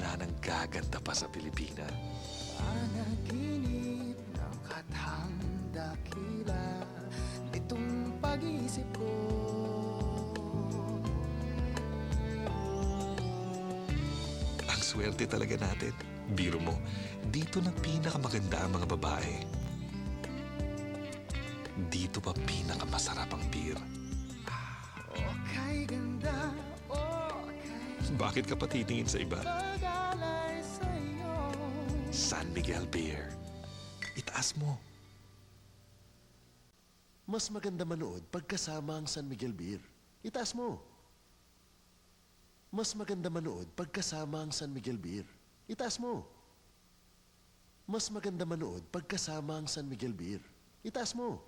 wala nang gaganda pa sa Pilipinas. Panaginip ng kathang dakila nitong pag-iisip ko. Ang swerte talaga natin. Biro mo, dito na pinakamaganda ang mga babae. Dito pa pinakamasarap ang beer. Okay ganda, okay Bakit ka pa titingin sa iba? pag-alay sa'yo. San Miguel Beer. Itaas mo. Mas maganda manood pagkasama ang San Miguel Beer. Itaas mo. Mas maganda manood pagkasama ang San Miguel Beer. Itaas mo. Mas maganda manood pagkasama ang San Miguel Beer. Itaas mo.